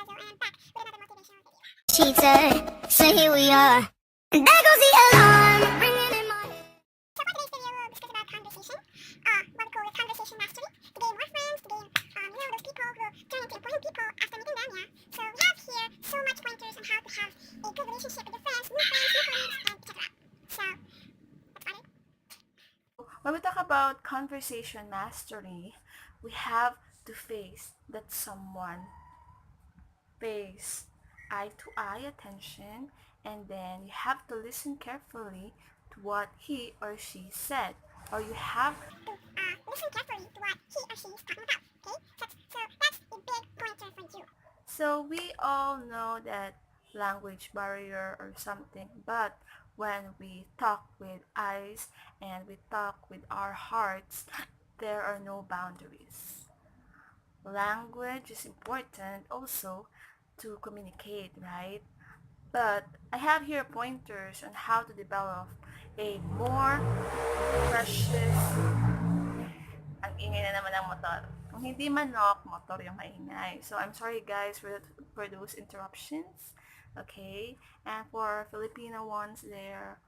Plazo, and I'm back with another motivational video. Cheater, so here we are. And there goes the alarm, ringing in my head. So for today's video, we'll discuss about conversation. What we call it conversation mastery. To gain more friends, to gain, those people who will turn into important people after meeting them, yeah. So we have here so much pointers on how to have a good relationship with your friends, new colleagues, and etc. So, that's about it. When we talk about conversation mastery, we have to face that someone, face eye-to-eye attention, and then you have to listen carefully to what he or she said, or you have To listen carefully to what he or she is talking about, okay? So that's a big pointer for you. So we all know that language barrier or something, but when we talk with eyes and we talk with our hearts, there are no boundaries. Language is important also to communicate, right? But I have here pointers on how to develop a more precious. Ang ingay na naman ng motor. Kung hindi manok, motor yung maingay. So I'm sorry guys for those interruptions. Okay? And for Filipino ones there,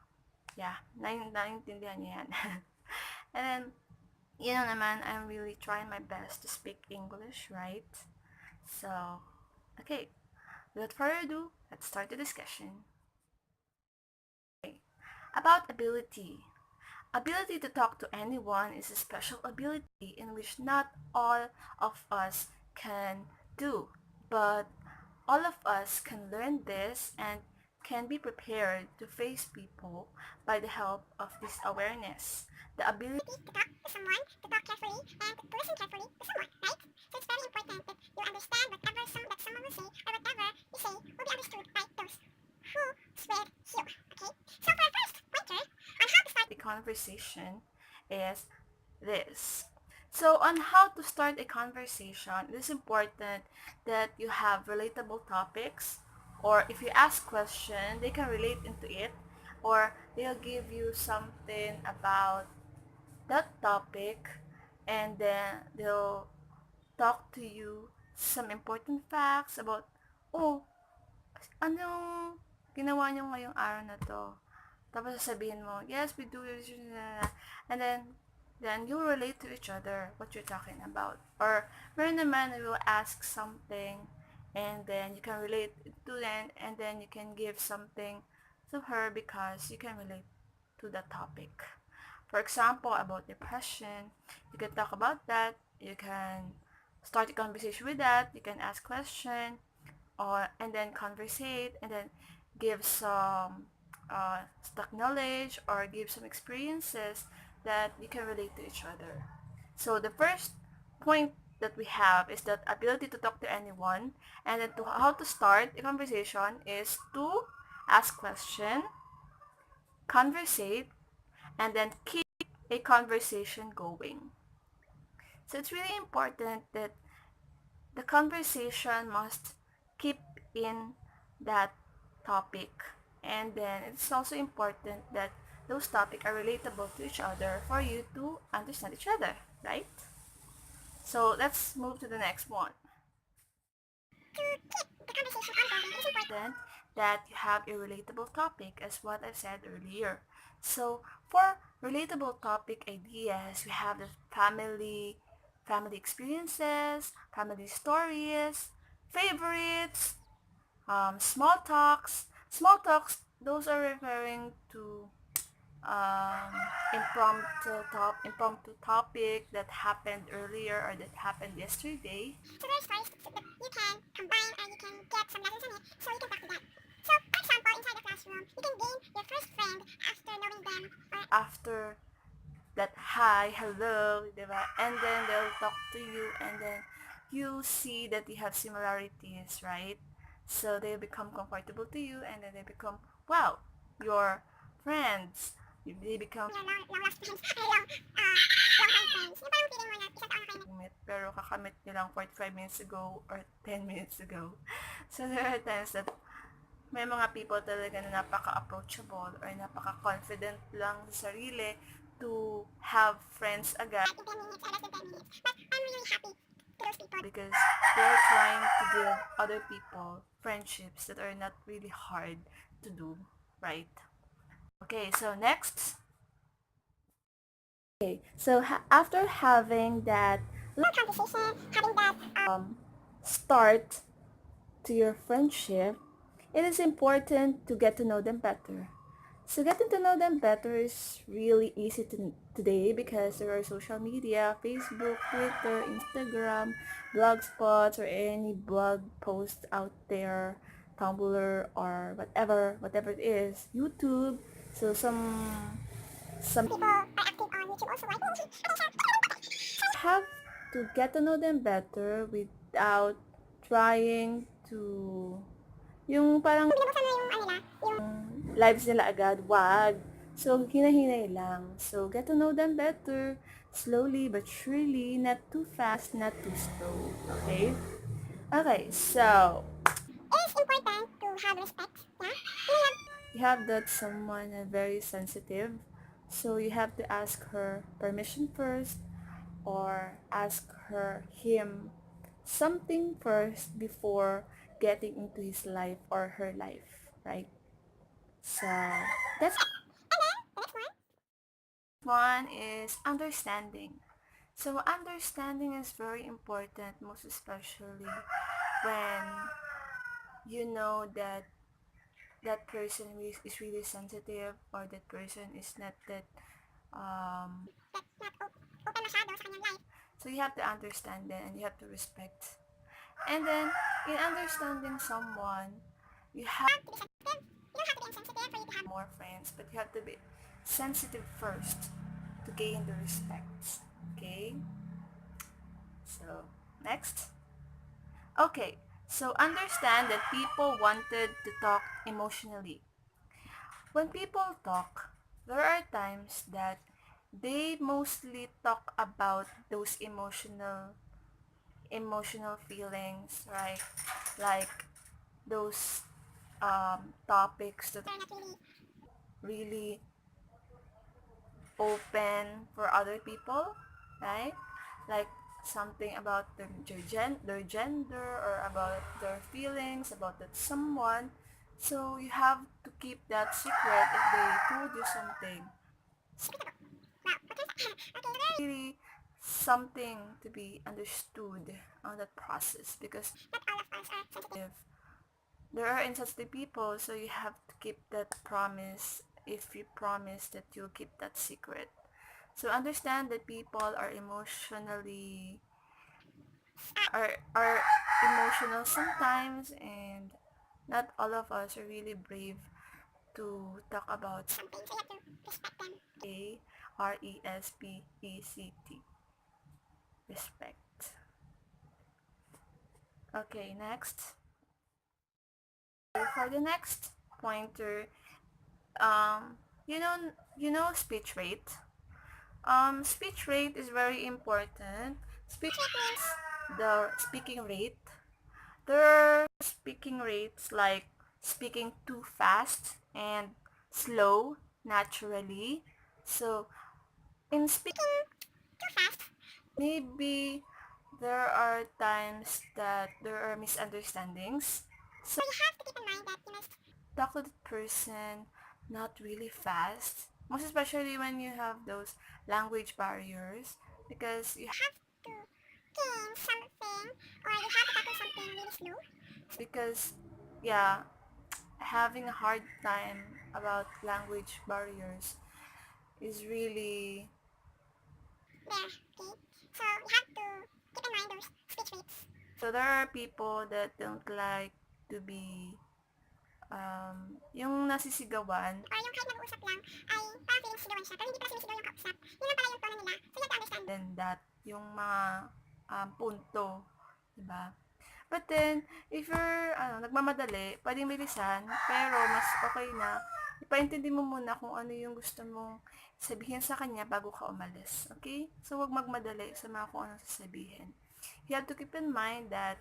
yeah, naiintindihan niyo yan. And then, naman, I'm really trying my best to speak English, right? So, okay. Without further ado, let's start the discussion. Okay. About ability. Ability to talk to anyone is a special ability in which not all of us can do, but all of us can learn this and can be prepared to face people by the help of this awareness. The ability To talk to someone, to talk carefully, and to listen carefully to someone, right? So it's very important that you understand whatever that someone will say, or whatever you say will be understood by those who with you, okay? So for our first pointer on how to start a conversation is this. So on how to start a conversation, it is important that you have relatable topics, or if you ask question, they can relate into it, or they'll give you something about that topic, and then they'll talk to you some important facts about, oh, anong ginawa nyo ngayong araw na to? Tapos sasabihin mo, yes, we do this, and then you relate to each other what you're talking about. Or meron naman na will ask something, and then you can relate to them, and then you can give something to her because you can relate to the topic. For example, about depression, you can talk about that, you can start a conversation with that, you can ask question, and then conversate, and then give some stock knowledge or give some experiences that you can relate to each other. So the first point that we have is that ability to talk to anyone, and then how to start a conversation is to ask question, conversate, and then keep a conversation going. So it's really important that the conversation must keep in that topic, and then it's also important that those topics are relatable to each other for you to understand each other, right? So let's move to the next one. to keep the conversation ongoing. It is important Then that you have a relatable topic, as what I said earlier. So for relatable topic ideas, we have the family experiences, family stories, favorites, small talks. Small talks, those are referring to um, impromptu topic that happened earlier or that happened yesterday. So there's stories that you can combine and you can get some lessons in it, so you can talk to that. So, for example, inside the classroom, you can gain your first friend after knowing them, or After that, hi, hello, diba? And then they'll talk to you, and then you see that you have similarities, right? So they become comfortable to you, and then they become, wow, your friends. They become your long-lost friends, long-time friends. Yung parang feeling mo na isa taon na kayo pero kakamit nilang 45 minutes ago or 10 minutes ago. So there are times that may mga people talaga na napaka-approachable or napaka-confident lang sa sarili to have friends agad. like in 10 minutes or less than 10 minutes. But I'm really happy because they're trying to give other people friendships that are not really hard to do, right? Okay, so next. Okay, so after having that conversation, having that start to your friendship, it is important to get to know them better. So getting to know them better is really easy today because there are social media, Facebook, Twitter, Instagram, blogspots, or any blog post out there, Tumblr or whatever it is, YouTube. So some people are active on YouTube also, right? have to get to know them better without trying to yung parang Binubuksan mo yung ano nila, yung lives nila agad, wag. So, hinahinay lang. So, get to know them better, slowly but surely, not too fast, not too slow. Okay? Okay, so, it is important to have respect. Yeah? you have that someone very sensitive. So, you have to ask her permission first or ask him something first before getting into his life or her life, right? So, that's The next one. one is understanding. So understanding is very important, most especially when you know that that person is really sensitive or that person is not that That's not open masyado sa kanyang life. so you have to understand them and you have to respect. And then in understanding someone, you have To be sensitive. You don't have to be insensitive for you to have more friends, but you have to be sensitive first to gain the respect. Okay? So, next. Okay, so understand that people wanted to talk emotionally. When people talk, there are times that they mostly talk about those emotional feelings, right? Like those topics that not really really open for other people, right? Like something about their gender or about their feelings about that someone. So you have to keep that secret if they told you something. wow. Okay, okay, Really something to be understood on that process because not all of us are sensitive. if there are insensitive people, so you have to keep that promise if you promise that you'll keep that secret. So understand that people are emotional sometimes and not all of us are really brave to talk about Something, so you have to respect them. RESPECT. Respect. Okay, next. For the next pointer, um, speech rate. Speech rate is very important. Speech means the speaking rate. There are speaking rates like speaking too fast and slow naturally. So in speaking Too fast. maybe there are times that there are misunderstandings. So So you have to keep in mind that you must talk to the person not really fast. Most especially when you have those language barriers because you have to gain something or you have to tackle something really slow. because yeah, having a hard time about language barriers is really There, okay? So you have to keep in mind those speech rates. so there are people that don't like to be yung nasisigawan Or yung kahit nag-uusap lang ay parang feeling sigawan siya pero hindi pala sinisigaw yung kausap. Yun lang pala yung tono nila. So you have to understand. then that yung mga punto, 'di ba? But then, if you're nagmamadali, pwedeng bilisan, pero mas okay na ipaintindi mo muna kung ano yung gusto mong sabihin sa kanya bago ka umalis. Okay? So, wag magmadali sa mga kung anong sasabihin. You have to keep in mind that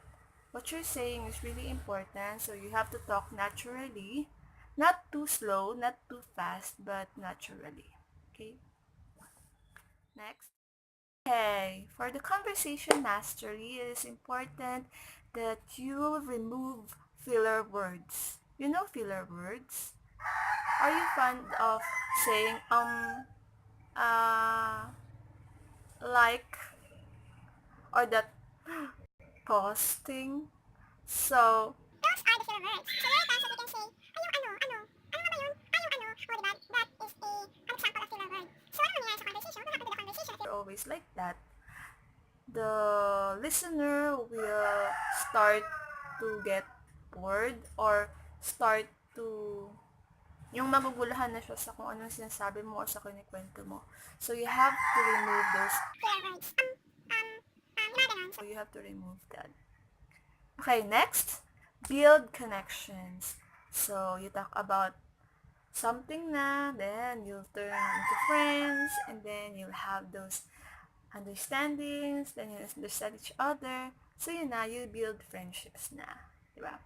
what you're saying is really important, so you have to talk naturally, not too slow, not too fast, but naturally. Okay? Next. Okay, for the conversation mastery, it is important that you remove filler words. You know filler words? Are you fond of saying uh, like, or that pause thing? So, Those are the filler words. So very times that we can say, ano ba yun? Ano. O diba? That is an example of filler word. So ano nangyayari sa conversation? What happened to the conversation? always like that. The listener will start to get bored or start to yung magugulahan na siya sa kung anong sinasabi mo or sa kinikwento mo. So, you have to remove those. Filler words. Gumaganon. So, you have to remove that. Okay, next, build connections. So, you talk about something na, then you'll turn into friends, and then you'll have those understandings, then you understand each other. So, yun na, you build friendships na. Diba?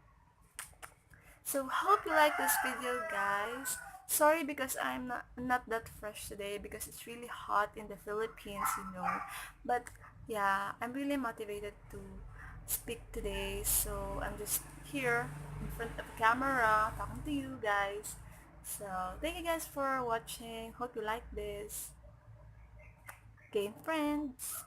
So, hope you like this video, guys. Sorry because I'm not that fresh today because it's really hot in the Philippines, you know. But, yeah, I'm really motivated to speak today. So, I'm just here in front of the camera talking to you guys. So, thank you guys for watching. Hope you like this. Gain friends.